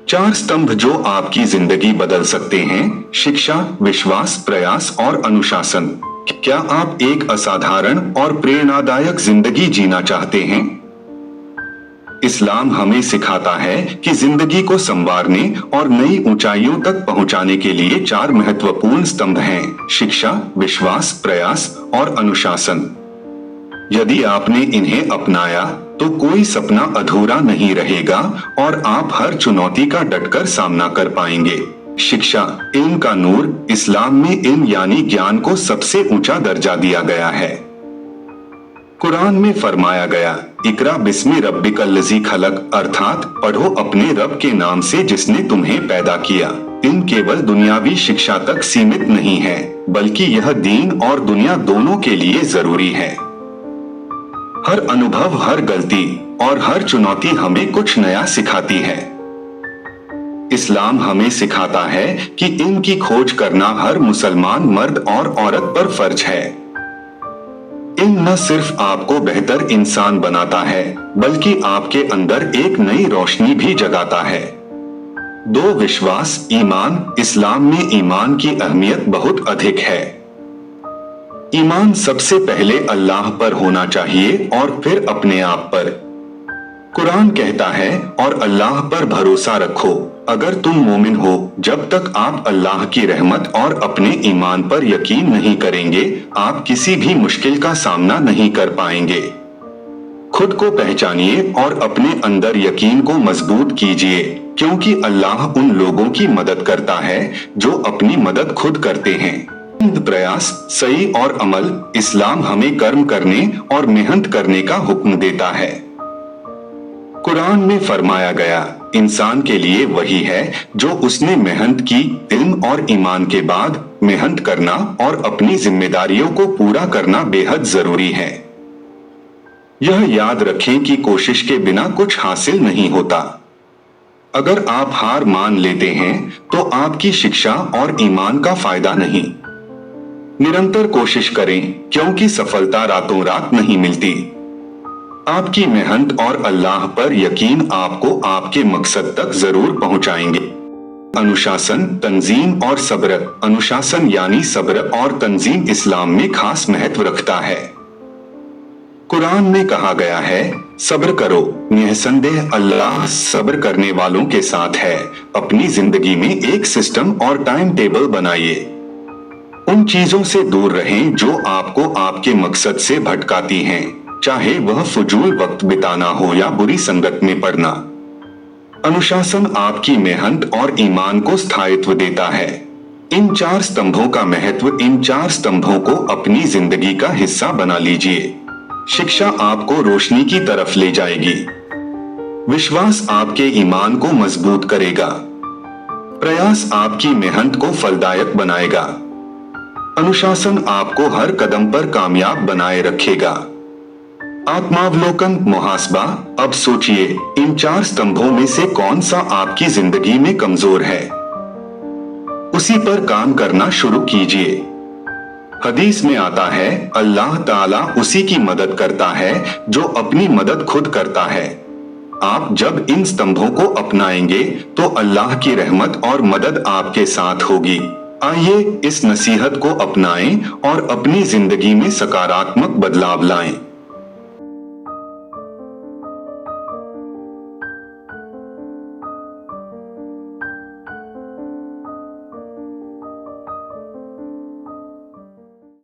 चार स्तंभ जो आपकी जिंदगी बदल सकते हैं: शिक्षा, विश्वास, प्रयास और अनुशासन। क्या आप एक असाधारण और प्रेरणादायक जिंदगी जीना चाहते हैं? इस्लाम हमें सिखाता है कि जिंदगी को संवारने और नई ऊंचाइयों तक पहुंचाने के लिए चार महत्वपूर्ण स्तंभ हैं: शिक्षा, विश्वास, प्रयास और अनुशासन। यदि आपने इन्हें अपनाया तो कोई सपना अधूरा नहीं रहेगा और आप हर चुनौती का डटकर सामना कर पाएंगे। शिक्षा, इल्म का नूर। इस्लाम में इल्म यानी ज्ञान को सबसे ऊंचा दर्जा दिया गया है। कुरान में फरमाया गया, इकरा बिस्मि रब्बिकल लज़ी खलक, अर्थात पढ़ो अपने रब के नाम से जिसने तुम्हें पैदा किया। इल्म केवल दुनियावी शिक्षा तक सीमित नहीं है, बल्कि यह दीन और दुनिया दोनों के लिए जरूरी है। हर अनुभव, हर गलती और हर चुनौती हमें कुछ नया सिखाती है। इस्लाम हमें सिखाता है कि इल्म की खोज करना हर मुसलमान मर्द और औरत पर फर्ज है। इल्म न सिर्फ आपको बेहतर इंसान बनाता है, बल्कि आपके अंदर एक नई रोशनी भी जगाता है। दो, विश्वास, ईमान। इस्लाम में ईमान की अहमियत बहुत अधिक है। ईमान सबसे पहले अल्लाह पर होना चाहिए और फिर अपने आप पर। कुरान कहता है, और अल्लाह पर भरोसा रखो अगर तुम मोमिन हो। जब तक आप अल्लाह की रहमत और अपने ईमान पर यकीन नहीं करेंगे, आप किसी भी मुश्किल का सामना नहीं कर पाएंगे। खुद को पहचानिए और अपने अंदर यकीन को मजबूत कीजिए, क्योंकि अल्लाह उन लोगों की मदद करता है जो अपनी मदद खुद करते हैं। प्रयास, सही और अमल। इस्लाम हमें कर्म करने और मेहनत करने का हुक्म देता है। कुरान में फरमाया गया, इंसान के लिए वही है जो उसने मेहनत की। इल्म और ईमान के बाद मेहनत करना और अपनी जिम्मेदारियों को पूरा करना बेहद जरूरी है। यह याद रखें कि कोशिश के बिना कुछ हासिल नहीं होता। अगर आप हार मान लेते हैं तो आपकी शिक्षा और ईमान का फायदा नहीं। निरंतर कोशिश करें, क्योंकि सफलता रातों रात नहीं मिलती। आपकी मेहनत और अल्लाह पर यकीन आपको आपके मकसद तक जरूर पहुंचाएंगे। अनुशासन, तंजीम और सब्र। अनुशासन यानी सब्र और तंजीम इस्लाम में खास महत्व रखता है। कुरान में कहा गया है, सब्र करो, निसंदेह अल्लाह सब्र करने वालों के साथ है। अपनी जिंदगी में एक सिस्टम और टाइम टेबल बनाइए। उन चीजों से दूर रहें जो आपको आपके मकसद से भटकाती हैं, चाहे वह फजूल वक्त बिताना हो या बुरी संगत में पड़ना। अनुशासन आपकी मेहनत और ईमान को स्थायित्व देता है। इन चार स्तंभों का महत्व। इन चार स्तंभों को अपनी जिंदगी का हिस्सा बना लीजिए। शिक्षा आपको रोशनी की तरफ ले जाएगी। विश्वास आपके ईमान को मजबूत करेगा। प्रयास आपकी मेहनत को फलदायक बनाएगा। अनुशासन आपको हर कदम पर कामयाब बनाए रखेगा। आत्मावलोकन, मुहासबा। अब सोचिए, इन चार स्तंभों में से कौन सा आपकी जिंदगी में कमजोर है? उसी पर काम करना शुरू कीजिए। हदीस में आता है, अल्लाह ताला उसी की मदद करता है जो अपनी मदद खुद करता है। आप जब इन स्तंभों को अपनाएंगे तो अल्लाह की रहमत और मदद आपके साथ होगी। आइए इस नसीहत को अपनाएं और अपनी जिंदगी में सकारात्मक बदलाव लाएं।